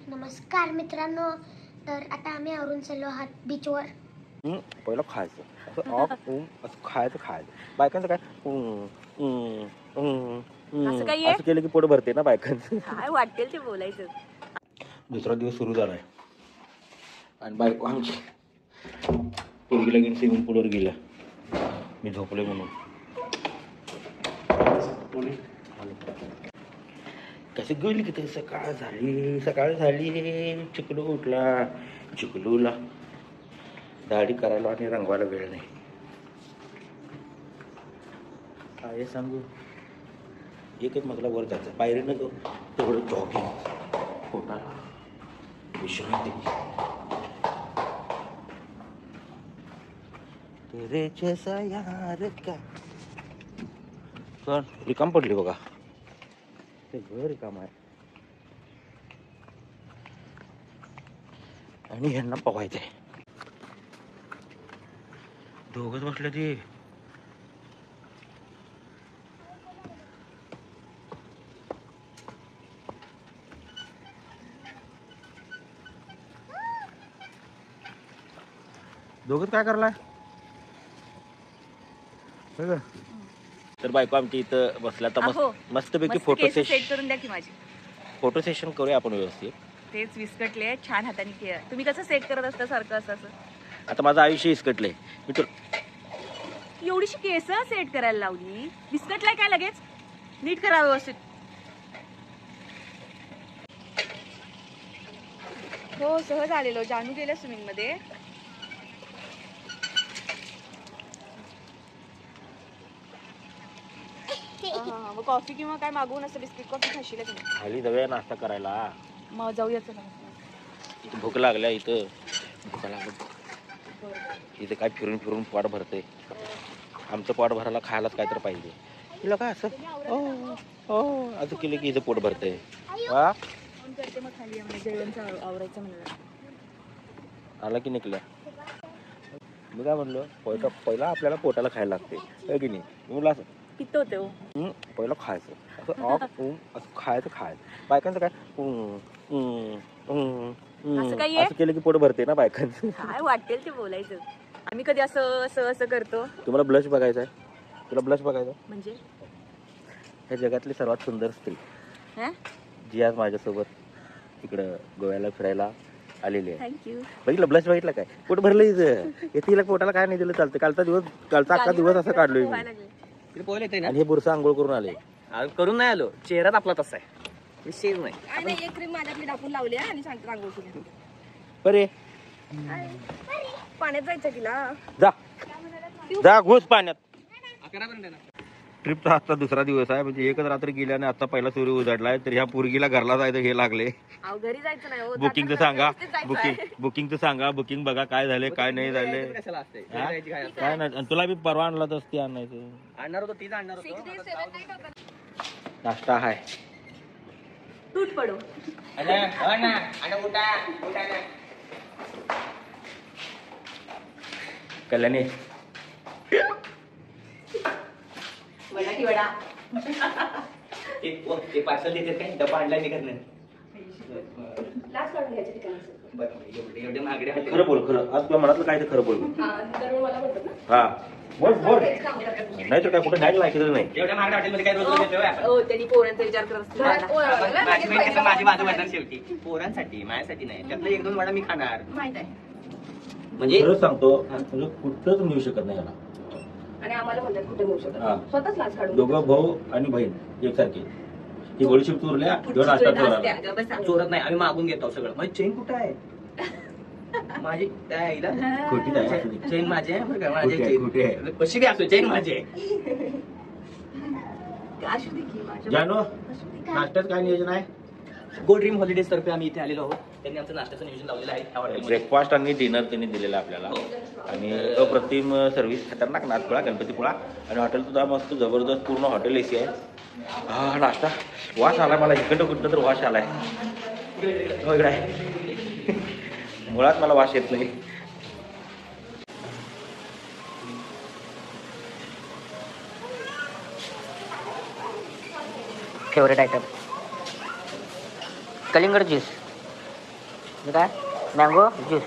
नमस्कार मित्रांनो. तर आता आम्ही आवरून चाललो आहात बीचवर. पहिलं खायचं असं ऑफ असं खायचं बायकांचं काय असं काय आहे? असं केलं की पोट भरते ना बायकांचं. काय वाटेल ते बोलायचं. दुसरा दिवस सुरू झालाय आणि बायको आमची पोरगीला घेऊन स्विमिंग पूलवर गेल्या. मी झोपले म्हणून. कशी गेली की ते सकाळ झाली चिकलू उठला. चिकलूला दाढी करायला आणि रंगवायला वेळ नाही. काय सांगू, एकच मजला वर जायचं पायरीनं तो तेवढं जॉगिंग पोटाला विश्रांती. तेरे जैसा यार का पण रिकाम पडली बघा. ते घर रिकाम आहे आणि ह्यांना पवायचंय. दोघच बसले ते. दोघच काय करलाय. तर बायको आमची इथं बसला तर अहो, मस्तपैकी मस्त फोटो केस सेट सेशन करून द्या की माझी. करूया आपण व्यवस्थित. तेच विस्कटले छान हाताने केलं. तुम्ही कसं सेट करत असता सारखं असं असं. आता माझं आयुष्य इसकटलंय. मी तर एवढीशी केस सेट करायला लावली, विस्कटलाय काय लगेच. नीट करा व्यवस्थित. हो सहज आलेलो. जानू गेल्या स्विमिंग मध्ये. मग कॉफी किंवा काय मागवून असं बिस्किट कॉफी खाशील तुम्ही. खाली जाऊया नाश्ता करायला. मग जाऊया चला. इथं भूक लागल्या. इथं भूका लागत इथं काय फिरून फिरून पोट भरते. आमचं पोट भरायला खायलाच काय तर पाहिजे. तिला काय असं असं केलं की इथं पोट भरते. वा फोन करते मग खाली जेवणचं आवरायचं म्हणलं. आला की निघल्या. मी काय म्हणलो पहिला आपल्याला पोटाला खायला लागते है की नाही. मी म्हणलं असं पित्त होते हो. पहिलं खायचं असं ऑफ असं खायचं बायकांचं काय असं काय आहे? असं केलं की पोट भरते ना बायकांचं. काय वाटेल ते बोलायचं. आम्ही कधी असं असं असं करतो. तुम्हाला ब्लश बघायचा आहे. तुला ब्लश बघायचा म्हणजे ह्या जगातली सर्वात सुंदर स्त्री हा जी आज माझ्यासोबत इकडं गोव्याला फिरायला आलेली आहे. थँक्यू. बघितलं ब्लश बघितलं काय. पोट भरलं इथं. तिला पोटाला काय नाही दिलं चालतं. कालचा अख्खा दिवस असा काढलोय मी. आणि हे बुरसा आंघोळ करून आले. करून नाही आलो. चेहराच आपला तसा आहे. विषयच नाही. एक क्रीम माझ्याकडे टाकून लावली आणि सांगतो रांगोळ केली. बरे पाण्यात जायचं तिला. जा घुस पाण्यात. 11 पर्यंत ना. ट्रिपचा आजचा दुसरा दिवस आहे. म्हणजे एकच रात्र गेल्याने आता पहिला सूर्य उजाडलाय. तर ह्या पोरगीला घरला जायचं हे लागले. घरी जायचं नाही. बुकिंगचं सांगा. बुकिंगचं सांगा. बुकिंग बघा काय झाले काय नाही झाले. कशाला असते काय नाही. आणि तुला बी परवा आणला तर ते आणायचं. आणणार होतो तीच आणणार होतो. नाश्ता आहे. तूट पडो. कल्याणी वडा. ते पार्सल देतात काय डबा आणलाय मी करणार. लास्ट काढून घ्यायच्या ठिकाणी. एवढे महागडे आहेत. खरं बोल. खरं आज तुला मनातलं काय तर खरं बोल. मला म्हणतात ना. हा बोल नाही तर काय कुठे नाही ऐकलं नाही. एवढ्या महागड्या हॉटेलमध्ये काय रोज देतोय आपण. हो त्यांनी पोरांचा विचार करत माझी बहीण कसं माझी बाजू वाटणार शेवटी. पोरांसाठी माझ्यासाठी नाही. त्यातलं 1-2 वडा मी खाणार. माहित आहे. म्हणजे खरंच सांगतो म्हणजे कुठंच मिळू शकत नाही याला. आणि आम्हाला म्हणतात कुठे मिळू हा. शकत. स्वतःच लाच काढून. दोघं भाऊ आणि बहीण एकसारखी. ही गोळीशीप चोरल्या किंवा नाश्ता चोरला. चोरत नाही. आम्ही मागून घेतो सगळं. माझी चेन कुठं आहे. माझी त्या आईला खोटी आहे. चेन माझी आहे बरं का. खोटी माझी आहे, खोटी आहे. चेन कशी काय असो चेन माझी आहे. असू दे की माझ्या. जानो नाश्त्यात काय नियोजन आहे. गो ड्रीम हॉलिडेज तर्फे आम्ही इथे आलेलो आहोत. त्यांनी आमचं नाश्त्याचं नियोजन लावलेलं आहे त्या हॉटेलमध्ये. ब्रेकफास्ट आणि डिनर त्यांनी दिलेलं आपल्याला. आणि अप्रतिम सर्व्हिस खतरनाक नाचपुळा गणपतीपुळा. आणि हॉटेल सुद्धा मस्त जबरदस्त पूर्ण हॉटेल एसी आहे. हा नाश्ता वास आलाय मला. इकडं कुठं तर वास आलाय. वेगळा आहे. मुळात मला वास येत नाही. फेवरेट आयटम कलिंगड ज्यूस. काय मँगो ज्यूस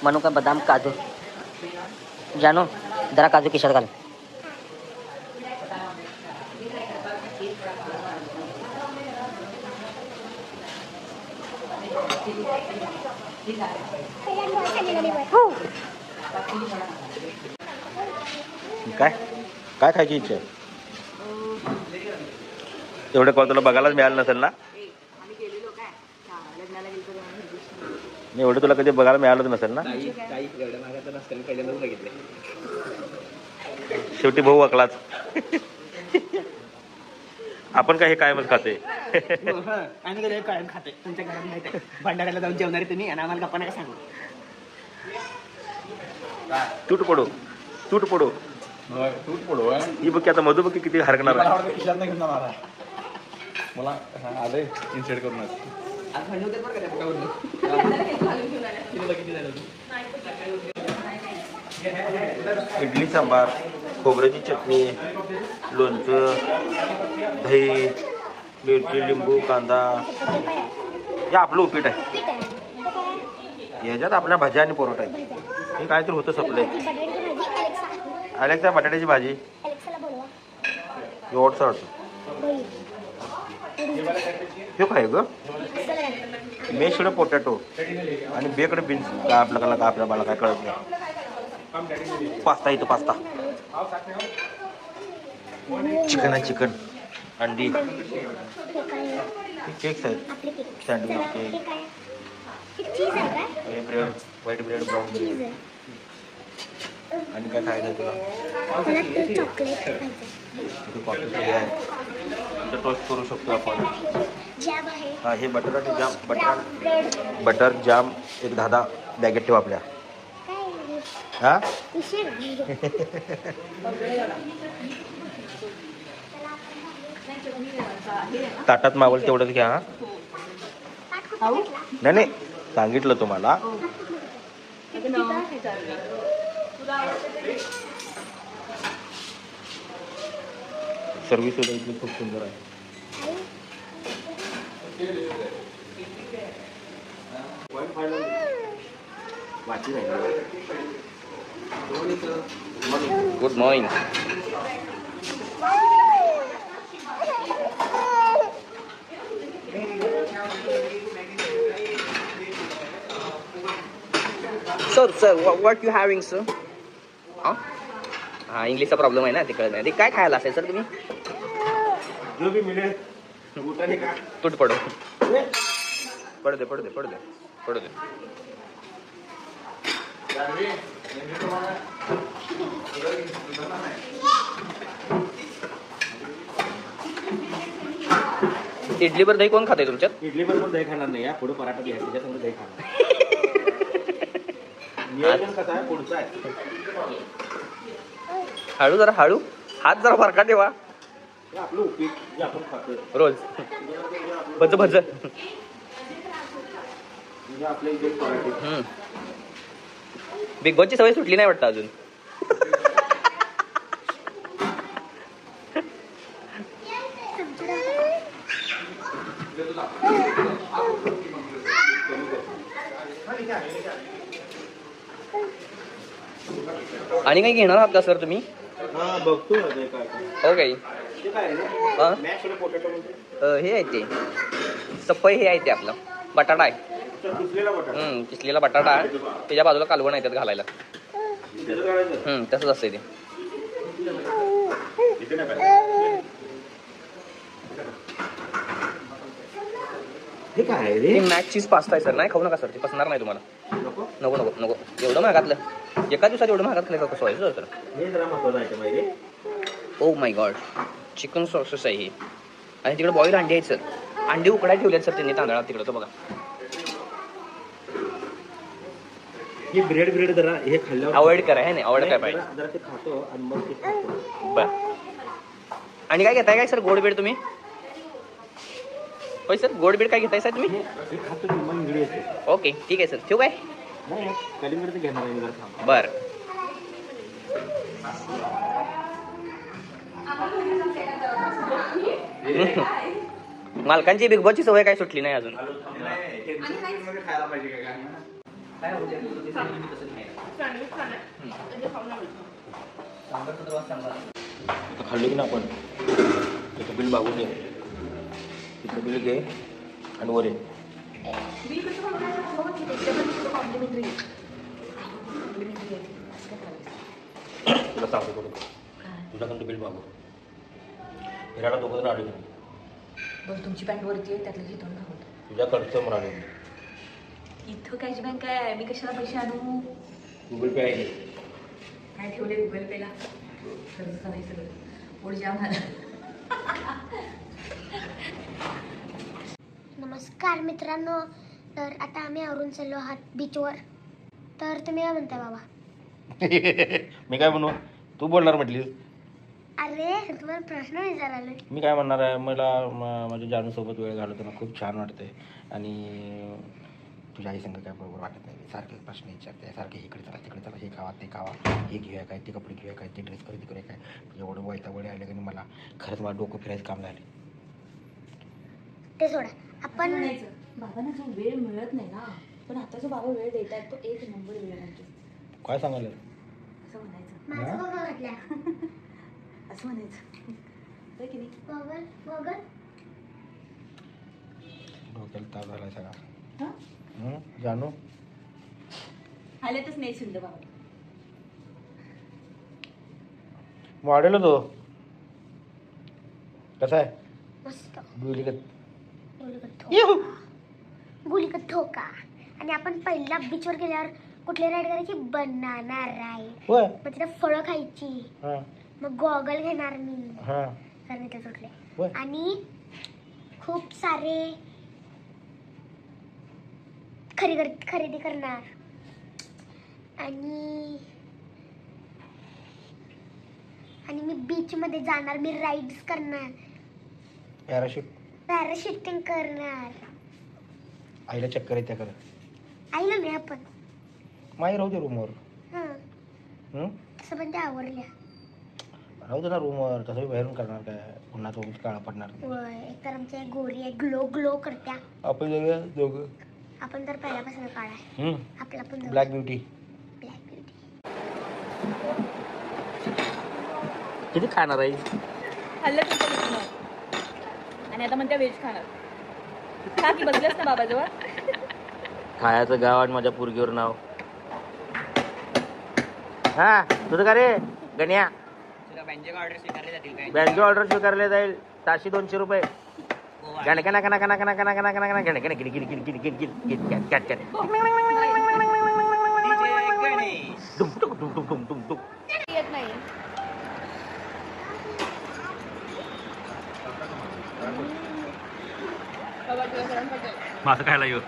म्हणू का बदाम काजू जानू जरा काजू खिशात घाल काय काय खायची इच्छा आहे? एवढं कॉल तुला बघायलाच मिळालं नसेल ना? एवढं तुला कधी बघायला मिळालंच नसेल ना? एवढ्या मागाचं नसतं पहिल्यांदाच बघितलं. शेवटी भाऊ अकलाच. आपण काय हे कायमच खाते. आम्ही कधी कायम खाते तुमच्या घरात माहिती आहे. भंडाऱ्याला जाऊन जेवणारे तुम्ही आणि आम्हाला गप्पा नका सांगू. तूट पडो तूट पडो ही बघ की आता मधु बघ की किती हरकणार आहे. मला आले इन्सेट करून आज भांडण होते बरं का त्या पोटावरून. इडली सांबार, खोबऱ्याची चटणी, लोणचं, दही, मिरची, लिंबू, कांदा, हे आपलं उपीट आहे. याच्यात आपल्या भाज्या आणि परोठा आहे. हे काय तर होतं सपलंय. अलेक्सा बटाट्याची भाजी एवढं वाटतं. हे काय ग मेशड पोटॅटो आणि बेकड बीन्स काय आपल्या बाला काय कळत नाही. पास्ता इथं पास्ता चिकन आहे चिकन अंडी केक्स आहेत sandwich cake bread white bread brown bread आणि काय खायचं तुला कॉफी आहे इथं टोस्ट करू शकतो आपण. हा हे बटर आणि जाम बटर जाम एक 10 बॅगेट ठेव आपल्या. हा ताटात मावल तेवढंच घ्या. हा नाही नाही सांगितलं तुम्हाला. सर्विस सुद्धा इथली खूप सुंदर आहे. Good morning. Sir what you having sir? हा इंग्लिशचा प्रॉब्लेम आहे ना तिकडे नाही. ते काय खायला असेल सर तुम्ही? जो भी मिले तुट पडो पडू दे पडू दे पडू दे पडू दे. इडलीवर दही कोण खाते तुमच्यात? इडली बरोबर दही खाणार नाही. पुढे पराठा घ्या त्याच्यासमोर दही खाणार. नियोजन कसं आहे पुढचं आहे. हळू जरा हळू हात जरा फरका ठेवा. हे आपलं उपीट जे आपण खातोय रोज भज भज. म्हणजे आपल्या इथे पराठे. बिग बॉसची सवय सुटली नाही वाटतं अजून. आणि काही घेणार आहात का सर तुम्ही? हा बघतो ना ते काय हो काही ते काय हा? मॅश पोटॅटो म्हणजे हे आहे ते सप्पई हे आहे ते आपलं बटाटा आहे. किसलेला बटाटा किसलेला बटाटा आहे. त्याच्या बाजूला कालवण आहे त्यात घालायला. त्याचं करायचं तसंच असते ते. इथे नाही पाहिजे. हे काय आहे रे? ते मॅक चीज पास्ता आहे सर. नाही खाऊ नका सर ते पसणार नाही तुम्हाला. नको नको नको नको एवढं महागातलं एका दिवसात एवढं महागात खाल्लं कसं व्हायचं सर? हे जरा महत्वाचं आयटम आहे रे. Oh my God chicken sauces आहे हे. आणि तिकडे बॉईल अंडी आहेत सर. अंडी उकडाय ठेवले सर त्यांनी तांदळात तिकडं. तो बघा हे ब्रेड जरा हे खाल्ल्यावर अवॉइड करा हे नाही अवॉइड काय पाहिजे. जरा ते खातो आणि मग ते खातो. बर आणि काय घेताय काय सर गोड बेड तुम्ही? होय सर गोड बेड काय घेताय सर तुम्ही? हे खातो की मग इकडे येते. ओके ठीक आहे सर ठेवू काय? नाही कलिंगड घेणार आहे मी जरा थांब. बर मालकांची बिग बॉसची सवय काय सुटली नाही अजून. खायला पाहिजे काय खाल्ली की ना आपण त्याचं बिल बघून घे, तिथं बिल घे आणि वर ये. तुला सांगतो करू तुझ्याकडून बिल मागू. फिरायला दोघं जण आले बरं तुमची पॅन्ट वरती आहे त्यातलं घेतो ना. तुझ्याकडचं म्हणाले. इथं कॅश बँक आहे, मी कशाला पैसे आणू. गुगल पे आहे. काय ठेवले गुगल पेला, खर्च नाही सगळं पुढे जाम झालं. नमस्कार मित्रांनो, तर आता आम्ही आवरून चाललो आहात बीचवर. तर तुम्ही काय म्हणताय बाबा? मी काय म्हणू, तू बोलणार म्हटली. अरे तुम्हाला प्रश्न विचारायला. मी काय म्हणणार आहे, मला माझ्या जानूसोबत वेळ घालवताना खूप छान वाटते. आणि तुझ्या आई संग काय बरोबर वाटत नाही. सारखे प्रश्न विचारते, सारखे इकडे चला तिकडे चला, हे खावा ते खावा, हे घेऊया काय, ते कपडे घेऊया काय, ते ड्रेस खरेदी करूया काय. एवढं वैतागळे आले की मला खरंच मला डोकं फिरायचं काम झाले. ते सोडा, आपण बाबांना जो वेळ मिळत नाही ना, पण आता जो बाबा वेळ देत आहेत तो एक नंबर वेळ आहे. काय सांगायला असं म्हणायचं, माझं बघा वाटल्या असं म्हणायचं होय की नाही. गॉगल गॉगल डोक्याला ताप झाला सगळा. हां जानू आल्यातच नाही सुंदर बाबा. मॉडेल तो कसा आहे, मस्त गुलीगत. गुलीगत ठोका. आणि आपण पहिला बीचवर गेल्यावर कुठली राईड करायची? Banana ride. होय. मग तिथे फळं खायची. हां मग गॉगल घेणार मी, हां तर मी ते सुटले. होय. आणि खूप सारे खरेदी करणार. आणि मी बीच मध्ये जाणार, मी राईड्स करणार, पॅराशूटिंग करणार. आईला चक्कर येत्या कर. आईला नाही आपण. माई राहू दे रूमवर. तसं पण ते आवडल्या. राहू दे ना रूमवर, तसं बाहेरून करणार काय, पुन्हा तो काळा पडणार. एक तर आमच्या गोरी आहे, ग्लो ग्लो करत्या. आपण जाऊया दोघं. आपण तर पहिल्यापासून काळा आहे. आपला पण ब्लॅक ब्युटी. Black beauty. किती खाणार आहे? खाल्लं तुमचं आणि आता म्हणत्या व्हेज खाणार. का की बसलेस ना बाबाजवळ. खायचं गाव आणि माझ्या पोरगीवर नाव. हा तुझं का रे गण्या? बँकेची ऑर्डर स्वीकारले जाईल. ताशी 200 रुपये. येत नाही. माझं खायला येऊ.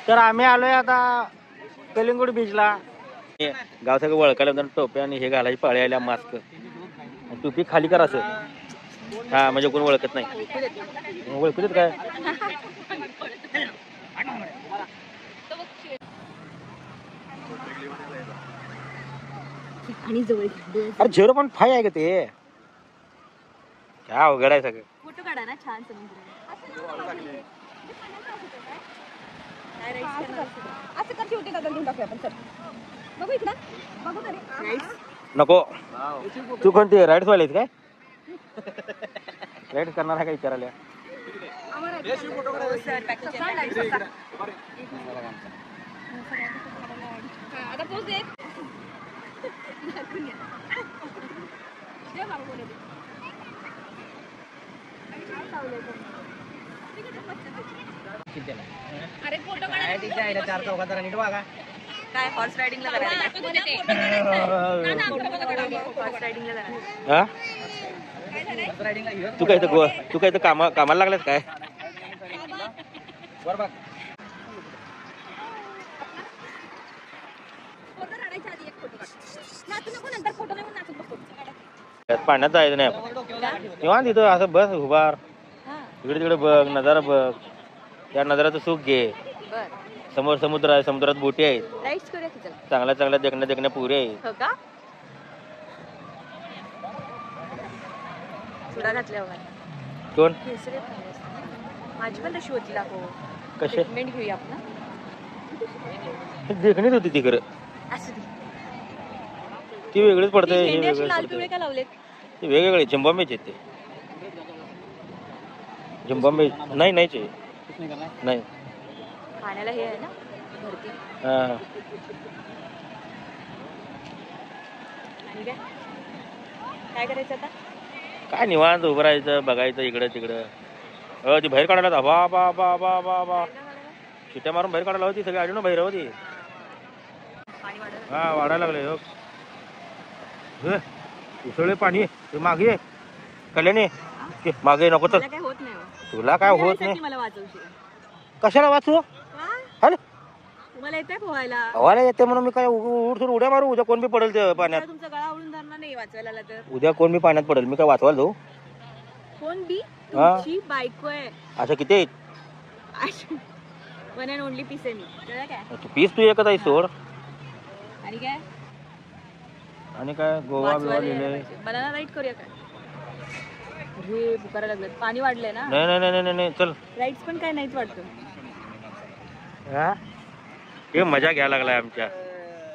तर आम्ही आलोय आता कलिंगूड बीचला. गाव सगळं वळकायला टोप्या आणि हे घालायची पाळी आल्या, मास्क टोपी खाली कर असं. हा म्हणजे कोण ओळखत नाही. ओळखू देत काय? आणि जवळ अरे 0.5 आहे का ते? काय अवघड आहे सगळं. फोटो काढा ना छान समुद्र. असं कर शेवटी का घेऊन टाकूया आपण. चल बघू इकडं, बघू तरी. नको. तू कोणती राईड्स वाले काय? राईड करणार आहे का विचारायला? आता पोच दे. अरे फोटो काढा. काय हॉर्स रायडिंगला हॉर्स रायडिंगला तू काय तर कामाला लागलास काय? पाण्यात जायचं नाही आपण. किंवा तिथं असं बस उभार, इकडे तिकडे बघ, नजारा बघ, त्या नजाराचं सुख घे. समोर समुद्र आहे, समुद्रात बोटी आहेत, चांगल्या चांगल्या देखण्या पुरी आहेत. चुडा घातल्यावर कोण केसरी खाल्ले असते. माझी पण तशी होती लाखो. कसे ट्रीटमेंट घेऊया आपण. देखणीच होती ती खरं. असू दे. ती वेगळीच पडते हे भेंडी अशी वेगळीच लाल पडते. पिवळे का लावलेत? ते वेगवेगळे झिम्बाब्वेचे आहेत ते. झिम्बाब्वे नाहीच आहे. नाही खाण्याला हे आहे ना भरती. हा आणि काय काय करायचं आता? काय निवांत उभं राहायचं बघायचं इकडं तिकडं. ती बाहेर काढायला बा बा बा बा बा बा शिट्या मारून बाहेर काढायला होती सगळी आली ना बाहेर होती. पाणी वाढत. हा वाढायला लागले हो. उसळे पाणी ते मागे कल्याणी ते मागे नको तर मला काय होत नाही हो. तुला काय होत नाही. मला वाचवशील कशाला वाचू का? हॅलो तुम्हाला येतंय पोहायला? हवाला येते म्हणून मी काय उडसून उड्या मारू. उद्या कोण बी पडेल ते पाण्यात. जर तुमचा गळा उडून धरणार नाही वाचवायला आला तर. उद्या कोण बी पाण्यात पडेल मी काय वाचवायला जाऊ. कोण बी? हा. तुमची बायको आहे. अच्छा किती आहेत? वन अँड ओनली पीस आहे मी. कळलं काय? तू पीस तू एकच आहे सोड. आणि काय आणि काय गोवा बिवा वाचवायला लिहिले. यायला पाहिजे. बनाना राईड करूया काय? हे पुकारा लागलेत. पाणी वाढलंय ना. नाही नाही नाही नाही नाही चल. राईड्स पण काय नाहीच वाटतं. हा हे मजा घ्यायला लागलाय आमच्या.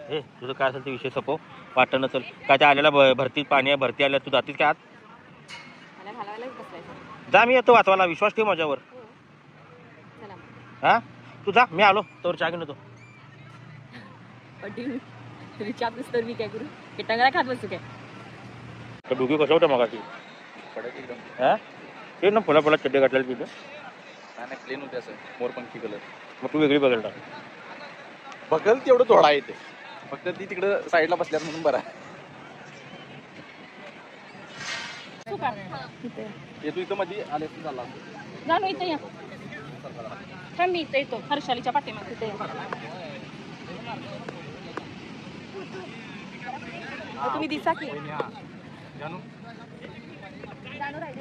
हे तुझं काय असेल ते विषय सपव वाटणं चल. काय त्या आलेला भरती पाणी आहे भरती आल्या तू जातीस काय आत मला घालावायलाच बसलायचं. जा मी येतो वाचवायला विश्वास ठेव माझ्यावर. चला मग. हा तू जा मी आलो तोवर चहा घेऊन येतो. अटी रिचार्ज तर मी काय करू? हे टंगळा खात बसू काय? तर डुगी कसं होतं मग हा ते ना फुला फुला चड्डे घातलेलं तिथं. नाही प्लेन होते असं मोरपंखी कलर. मग तू वेगळी बघायला टाक. बघल तेवढं थोडा आहे ते. फक्त ती तिकडं साईडला बसल्यात म्हणून बरं आहे. येतो इथं मध्ये आले झाला. जाणू इथं या. थांब मी इथं येतो. हर्षालीच्या पाठीमागे इथं या. तुम्ही दिसा की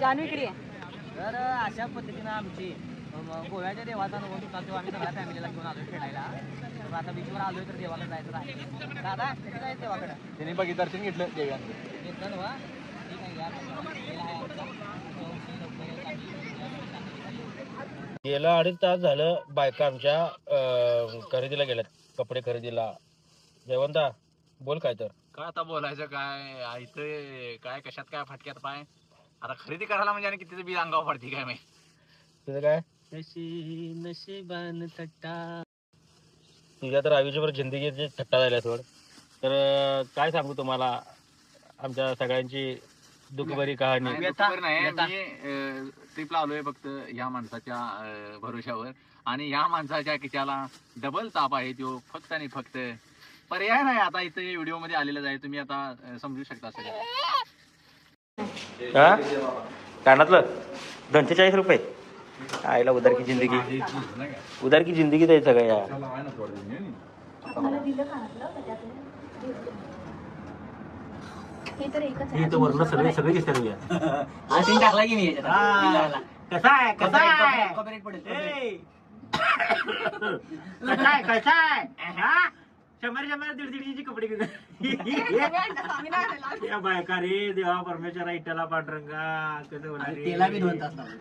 जानू इकडे आहे. तर अशा पद्धतीनं आमची गोव्याच्या देवाचा अनुभव होता तेव्हा आम्ही सगळ्या फॅमिलीला घेऊन आलोय खेळायला. तर आता बीचवर आलोय तर देवाला जायचं आहे. दादा किती जायचं देवाकडं? त्यांनी बघित दर्शन घेतलं देव्यानं. घेतलं ना ठीक आहे या. गेला 2.5 तास झालं बायका आमच्या खरेदीला गेल्यात कपडे खरेदीला. जयवंता बोल काय तर. काय आता बोलायचं काय इथं काय कशात काय फटक्यात पाय. आता खरेदी करायला म्हणजे आणि कितीचं बी अंगावर पडते काय माहिती. तुझं काय नशिबान थट्टा. तुझ्या तर आयुष्यभर जिंदगीचे थट्टा झाल्या सोड. तर काय सांगू तुम्हाला आमच्या सगळ्यांची दुःखभरी कहाणी. नाही मी ट्रिपला आलोय फक्त ह्या माणसाच्या भरोशावर. आणि ह्या माणसाच्या खिशाला डबल ताप आहे तो फक्त आणि फक्त. पर्याय नाही आता इथं व्हिडिओ मध्ये आलेलं आहे. तुम्ही आता समजू शकता सगळं. हा कानातलं 240 रुपये. आईला उधार की जिंदगी. उधार की जिंदगी आहे सगळं या. हे तर एकच हे तर वर्ण सगळे सगळे दिसतात तुझ्या. टाकला की मी कसा आहे कसा आहे कॉपीराइट पडेल. कसा आहे कसा आहे हा 100-100 कपडे घेऊन या बायका रे देवा परमेश्वरा इट्याला पांडुरंगा कसं होणार रे? त्याला बी 2 तास लागले.